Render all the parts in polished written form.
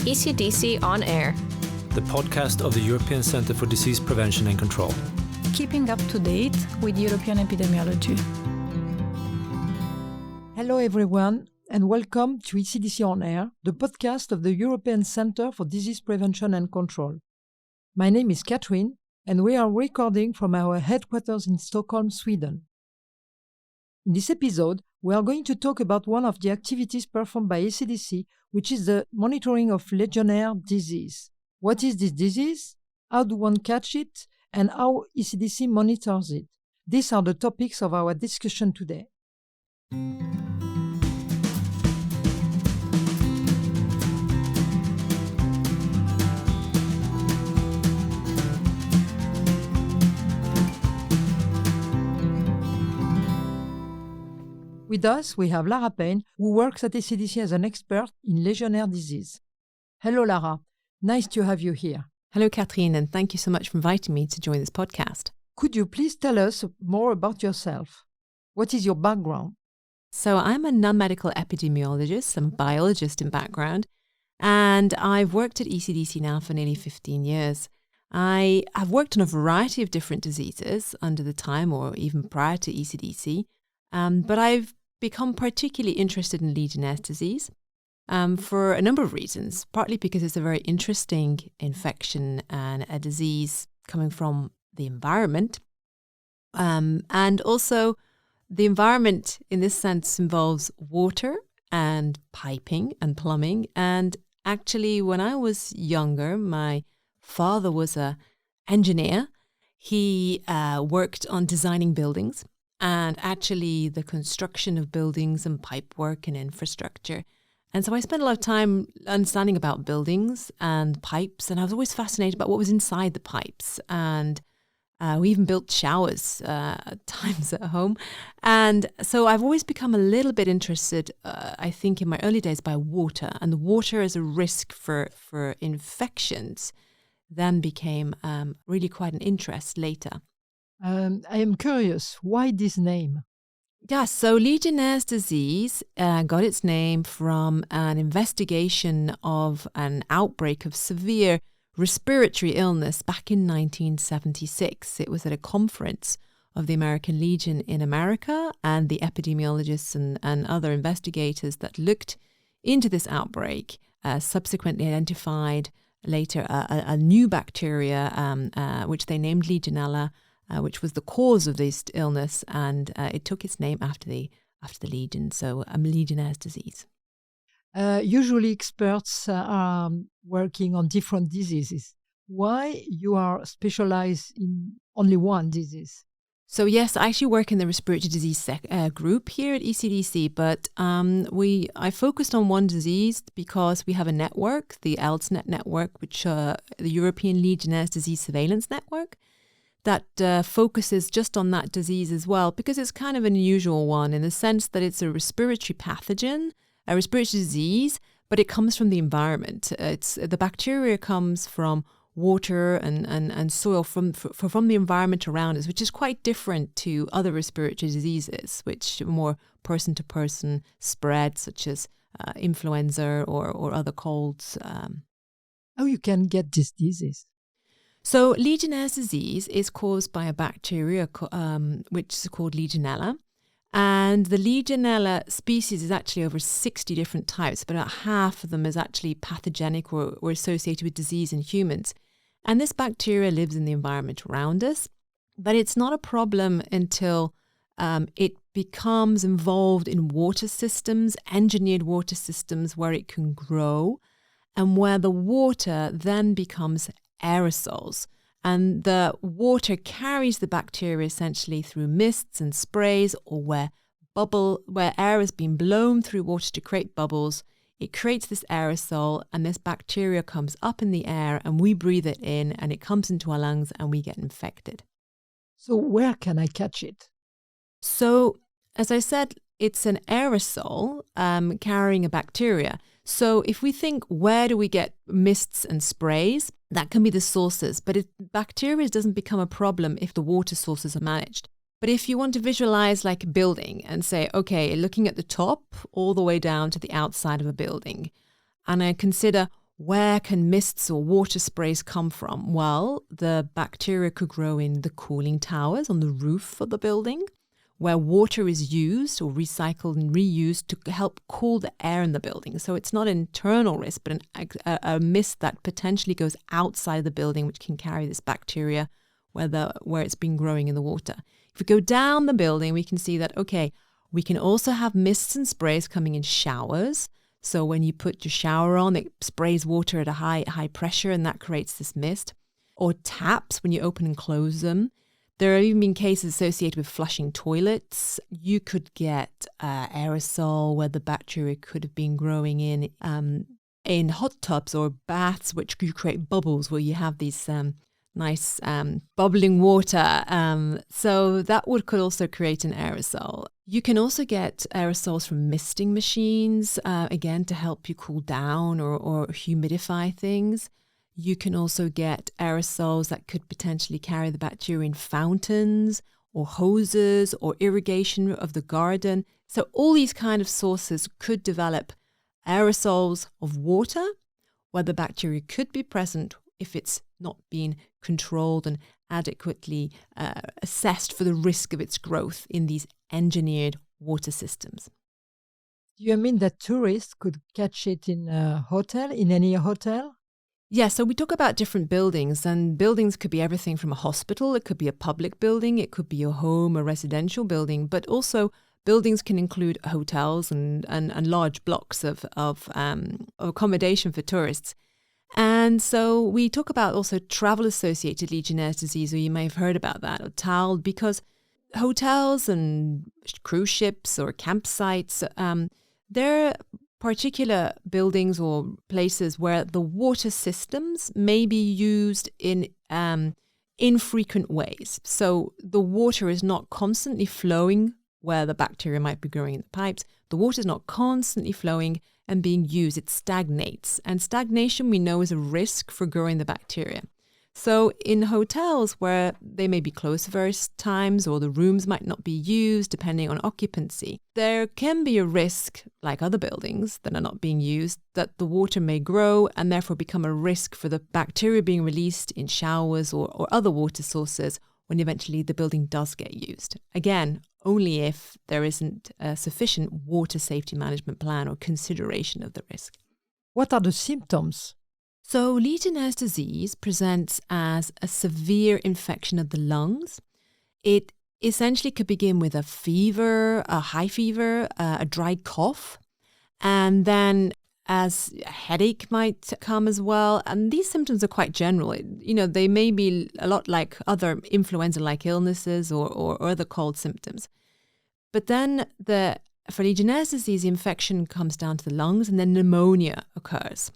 ECDC On Air, the podcast of the European Centre for Disease Prevention and Control. Keeping up to date with European epidemiology. Hello everyone, and welcome to ECDC On Air, the podcast of the European Centre for Disease Prevention and Control. My name is Catherine, and we are recording from our headquarters in Stockholm, Sweden. In this episode, we are going to talk about one of the activities performed by ECDC, which is the monitoring of Legionnaires disease. What is this disease? How do one catch it? And how ECDC monitors it? These are the topics of our discussion today. With us, we have Lara Payne, who works at ECDC as an expert in Legionnaires disease. Hello, Lara. Nice to have you here. Hello, Catherine, and thank you so much for inviting me to join this podcast. Could you please tell us more about yourself? What is your background? So I'm a non-medical epidemiologist. I'm a biologist in background, and I've worked at ECDC now for nearly 15 years. I have worked on a variety of different diseases under the time or even prior to ECDC, but I've become particularly interested in Legionnaires disease for a number of reasons, partly because it's a very interesting infection and a disease coming from the environment. And also the environment in this sense involves water and piping and plumbing. And actually, when I was younger, my father was an engineer. He worked on designing buildings. And actually the construction of buildings and pipe work and infrastructure. And so I spent a lot of time understanding about buildings and pipes, and I was always fascinated about what was inside the pipes. And we even built showers at times at home. And so I've always become a little bit interested, I think in my early days, by water. And the water as a risk for infections then became really quite an interest later. I am curious, why this name? Yeah, so Legionnaires disease got its name from an investigation of an outbreak of severe respiratory illness back in 1976. It was at a conference of the American Legion in America, and the epidemiologists and other investigators that looked into this outbreak subsequently identified later a new bacteria, which they named Legionella, which was the cause of this illness, and it took its name after the legion, so Legionnaires disease. Usually experts are working on different diseases. Why you are specialized in only one disease? So yes, I actually work in the respiratory disease group here at ECDC, but I focused on one disease because we have a network, the ELDSNet network, which the European Legionnaires Disease Surveillance Network, that focuses just on that disease as well, because it's kind of an unusual one in the sense that it's a respiratory pathogen, a respiratory disease, but it comes from the environment. The bacteria comes from water and soil from the environment around us, which is quite different to other respiratory diseases, which are more person-to-person spread, such as influenza or other colds. How you can get this disease? So Legionnaires disease is caused by a bacteria which is called Legionella. And the Legionella species is actually over 60 different types, but about half of them is actually pathogenic or associated with disease in humans. And this bacteria lives in the environment around us, but it's not a problem until it becomes involved in water systems, engineered water systems where it can grow, and where the water then becomes aerosols. And the water carries the bacteria essentially through mists and sprays, or where air has been blown through water to create bubbles. It creates this aerosol, and this bacteria comes up in the air, and we breathe it in, and it comes into our lungs, and we get infected. So where can I catch it? So, as I said, it's an aerosol carrying a bacteria. So if we think, where do we get mists and sprays? That can be the sources, but bacteria doesn't become a problem if the water sources are managed. But if you want to visualize like a building and say, okay, looking at the top all the way down to the outside of a building, and I consider where can mists or water sprays come from? Well, the bacteria could grow in the cooling towers on the roof of the building, where water is used or recycled and reused to help cool the air in the building. So it's not an internal risk, but a mist that potentially goes outside the building, which can carry this bacteria where it's been growing in the water. If we go down the building, we can see that, okay, we can also have mists and sprays coming in showers. So when you put your shower on, it sprays water at a high pressure, and that creates this mist. Or taps, when you open and close them. There have even been cases associated with flushing toilets. You could get aerosol where the bacteria could have been growing in hot tubs or baths, which could create bubbles where you have these nice bubbling water. So that could also create an aerosol. You can also get aerosols from misting machines, again, to help you cool down or humidify things. You can also get aerosols that could potentially carry the bacteria in fountains or hoses or irrigation of the garden. So all these kind of sources could develop aerosols of water where the bacteria could be present if it's not being controlled and adequately assessed for the risk of its growth in these engineered water systems. Do you mean that tourists could catch it in any hotel? Yeah, so we talk about different buildings, and buildings could be everything from a hospital, it could be a public building, it could be a home, a residential building, but also buildings can include hotels and large blocks of accommodation for tourists. And so we talk about also travel-associated Legionnaires' disease, or you may have heard about that, or TAL, because hotels and cruise ships or campsites, they're particular buildings or places where the water systems may be used in infrequent ways. So the water is not constantly flowing where the bacteria might be growing in the pipes. The water is not constantly flowing and being used. It stagnates. And stagnation we know is a risk for growing the bacteria. So in hotels where they may be closed for various times or the rooms might not be used depending on occupancy, there can be a risk, like other buildings that are not being used, that the water may grow and therefore become a risk for the bacteria being released in showers or other water sources when eventually the building does get used. Again, only if there isn't a sufficient water safety management plan or consideration of the risk. What are the symptoms? So Legionnaires' disease presents as a severe infection of the lungs. It essentially could begin with a fever, a high fever, a dry cough, and then as a headache might come as well. And these symptoms are quite general. They may be a lot like other influenza-like illnesses or other cold symptoms. But then for Legionnaires' disease, the infection comes down to the lungs and then pneumonia occurs.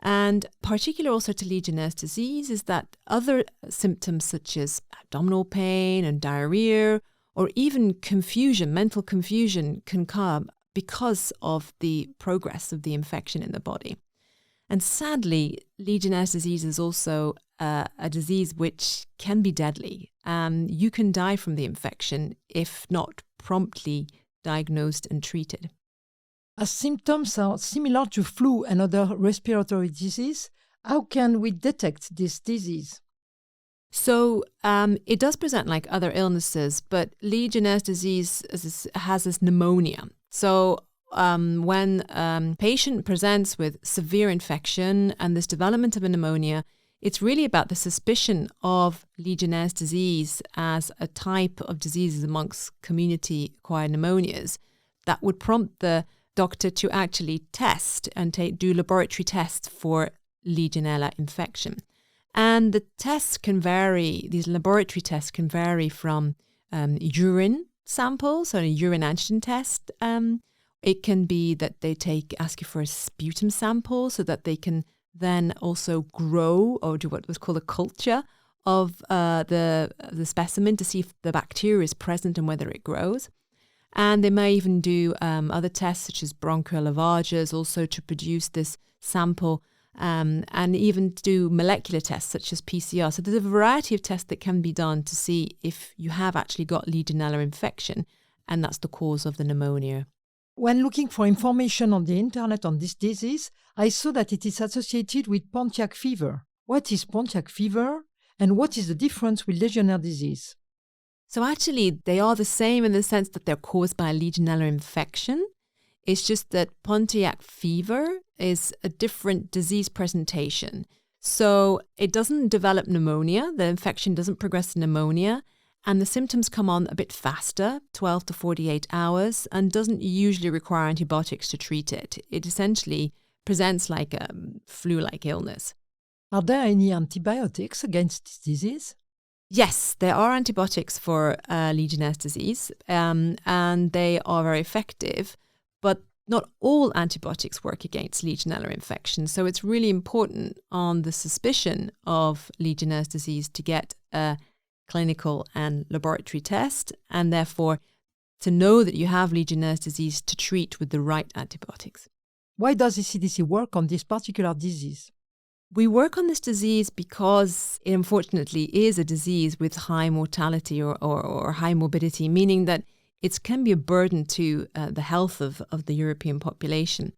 And particular also to Legionnaires' disease is that other symptoms such as abdominal pain and diarrhea or even confusion, mental confusion can come because of the progress of the infection in the body. And sadly, Legionnaires' disease is also a disease which can be deadly. You can die from the infection if not promptly diagnosed and treated. As symptoms are similar to flu and other respiratory disease, how can we detect this disease? So it does present like other illnesses, but Legionnaires' disease has this pneumonia. So when a patient presents with severe infection and this development of a pneumonia, it's really about the suspicion of Legionnaires' disease as a type of diseases amongst community-acquired pneumonias that would prompt the doctor to actually test and do laboratory tests for Legionella infection. And the tests can vary, these laboratory tests can vary from urine samples, so a urine antigen test. It can be that they ask you for a sputum sample so that they can then also grow or do what was called a culture of the specimen to see if the bacteria is present and whether it grows. And they may even do other tests such as bronchial lavages also to produce this sample and even do molecular tests such as PCR. So there's a variety of tests that can be done to see if you have actually got Legionella infection, and that's the cause of the pneumonia. When looking for information on the internet on this disease, I saw that it is associated with Pontiac fever. What is Pontiac fever, and what is the difference with Legionnaire disease? So actually, they are the same in the sense that they're caused by a Legionella infection. It's just that Pontiac fever is a different disease presentation. So it doesn't develop pneumonia, the infection doesn't progress to pneumonia, and the symptoms come on a bit faster, 12 to 48 hours, and doesn't usually require antibiotics to treat it. It essentially presents like a flu-like illness. Are there any antibiotics against this disease? Yes, there are antibiotics for Legionnaires disease, and they are very effective, but not all antibiotics work against Legionella infection. So it's really important on the suspicion of Legionnaires disease to get a clinical and laboratory test, and therefore to know that you have Legionnaires disease to treat with the right antibiotics. Why does ECDC work on this particular disease? We work on this disease because it unfortunately is a disease with high mortality or high morbidity, meaning that it can be a burden to the health of the European population.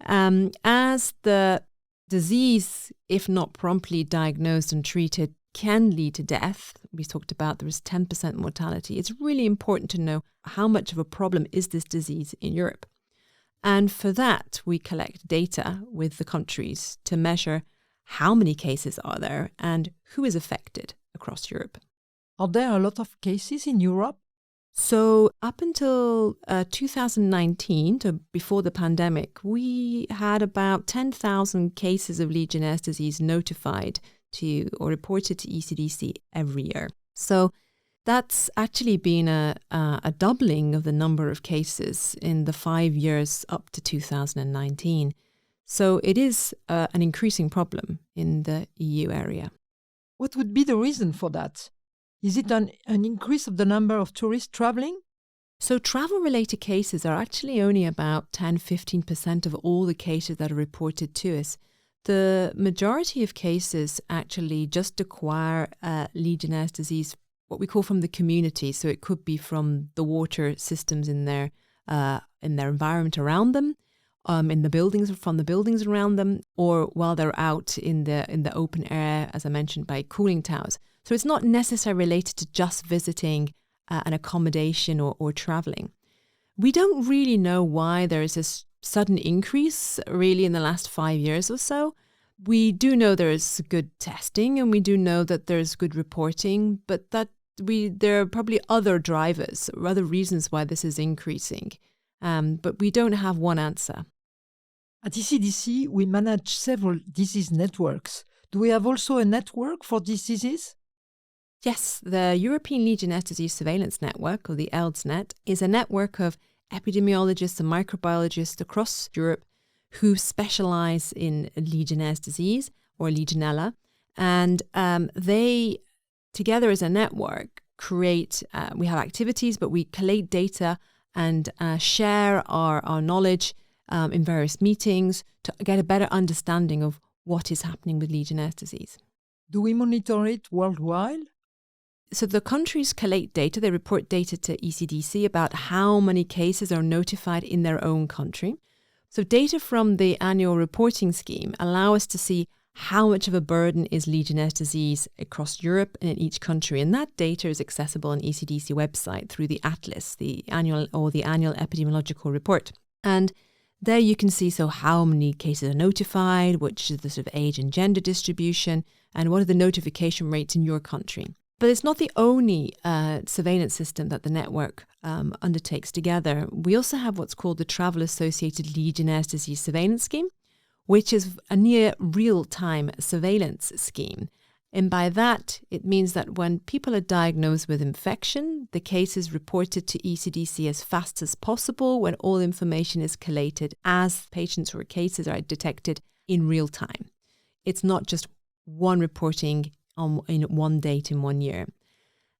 As the disease, if not promptly diagnosed and treated, can lead to death. We talked about there is 10% mortality. It's really important to know how much of a problem is this disease in Europe. And for that, we collect data with the countries to measure how many cases are there and who is affected across Europe. Are there a lot of cases in Europe? So up until 2019, so before the pandemic, we had about 10,000 cases of Legionnaires disease notified to or reported to ECDC every year. So that's actually been a doubling of the number of cases in the 5 years up to 2019. So it is an increasing problem in the EU area. What would be the reason for that? Is it an increase of the number of tourists traveling? So travel-related cases are actually only about 10-15% of all the cases that are reported to us. The majority of cases actually just acquire Legionnaires disease, what we call from the community. So it could be from the water systems in their environment around them, in the buildings, from the buildings around them, or while they're out in the open air, as I mentioned, by cooling towers. So it's not necessarily related to just visiting an accommodation or traveling. We don't really know why there is this sudden increase really in the last 5 years or so. We do know there is good testing and we do know that there's good reporting, but there are probably other drivers or other reasons why this is increasing. But we don't have one answer. At ECDC, we manage several disease networks. Do we have also a network for diseases? Yes, the European Legionnaires Disease Surveillance Network, or the ELDSnet, is a network of epidemiologists and microbiologists across Europe who specialize in Legionnaires disease or Legionella. And they, together as a network, we have activities, but we collate data and share our knowledge in various meetings to get a better understanding of what is happening with Legionnaires disease. Do we monitor it worldwide? So the countries collate data, they report data to ECDC about how many cases are notified in their own country. So data from the annual reporting scheme allow us to see how much of a burden is Legionnaires disease across Europe and in each country. And that data is accessible on ECDC website through the Atlas, the annual epidemiological report. And there you can see how many cases are notified, which is the sort of age and gender distribution, and what are the notification rates in your country. But it's not the only surveillance system that the network undertakes together. We also have what's called the Travel-Associated Legionnaires Disease Surveillance Scheme, which is a near real-time surveillance scheme. And by that, it means that when people are diagnosed with infection, the case is reported to ECDC as fast as possible when all information is collated as patients or cases are detected in real time. It's not just one reporting in one date in 1 year.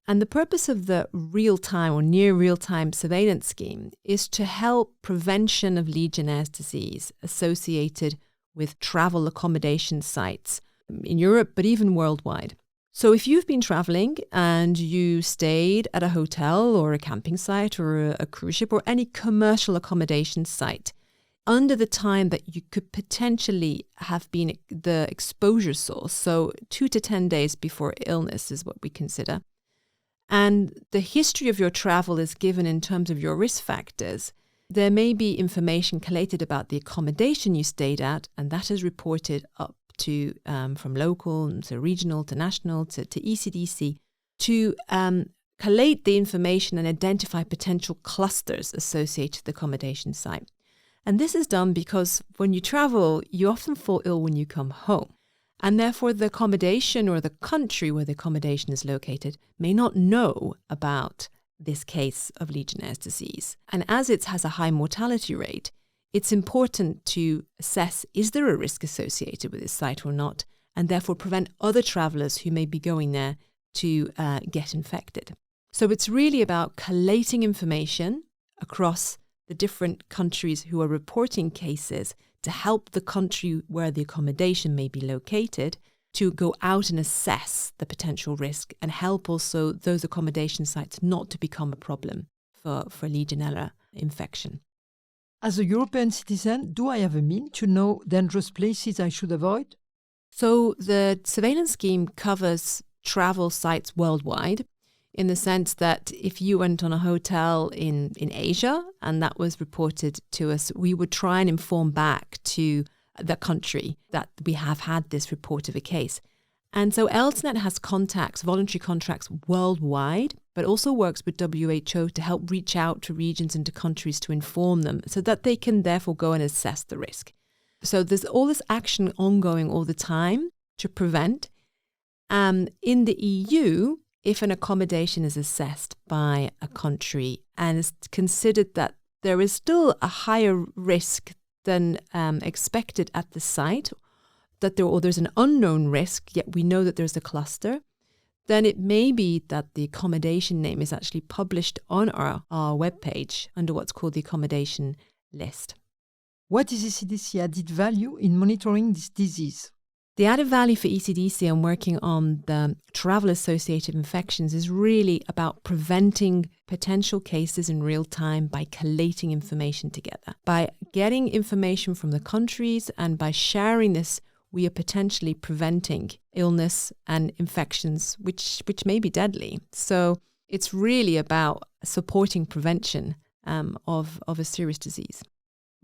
And the purpose of the real-time or near real-time surveillance scheme is to help prevention of Legionnaires disease associated with travel accommodation sites in Europe, but even worldwide. So if you've been traveling and you stayed at a hotel or a camping site or a cruise ship or any commercial accommodation site, under the time that you could potentially have been the exposure source, so 2 to 10 days before illness is what we consider, and the history of your travel is given in terms of your risk factors, there may be information collated about the accommodation you stayed at, and that is reported up to from local to regional to national to ECDC to collate the information and identify potential clusters associated with the accommodation site. And this is done because when you travel, you often fall ill when you come home. And therefore, the accommodation or the country where the accommodation is located may not know about this case of Legionnaires' disease. And as it has a high mortality rate, it's important to assess, is there a risk associated with this site or not, and therefore prevent other travellers who may be going there to get infected. So it's really about collating information across the different countries who are reporting cases to help the country where the accommodation may be located to go out and assess the potential risk and help also those accommodation sites not to become a problem for Legionella infection. As a European citizen, do I have a mean to know dangerous places I should avoid? So the surveillance scheme covers travel sites worldwide, in the sense that if you went on a hotel in Asia and that was reported to us, we would try and inform back to the country that we have had this report of a case. And so ELSNet has contacts, voluntary contracts worldwide, but also works with WHO to help reach out to regions and to countries to inform them so that they can therefore go and assess the risk. So there's all this action ongoing all the time to prevent. In the EU, if an accommodation is assessed by a country and is considered that there is still a higher risk than expected at the site, that there's an unknown risk, yet we know that there's a cluster, then it may be that the accommodation name is actually published on our webpage under what's called the accommodation list. What is ECDC added value in monitoring this disease? The added value for ECDC and working on the travel-associated infections is really about preventing potential cases in real time by collating information together. By getting information from the countries and by sharing this, we are potentially preventing illness and infections, which may be deadly. So it's really about supporting prevention of a serious disease.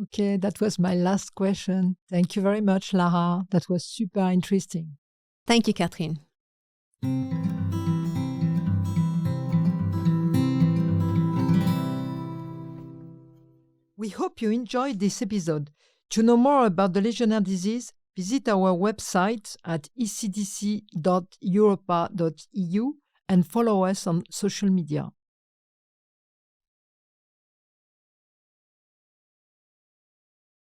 Okay, that was my last question. Thank you very much, Lara. That was super interesting. Thank you, Catherine. We hope you enjoyed this episode. To know more about the Legionnaires' disease, visit our website at ecdc.europa.eu and follow us on social media.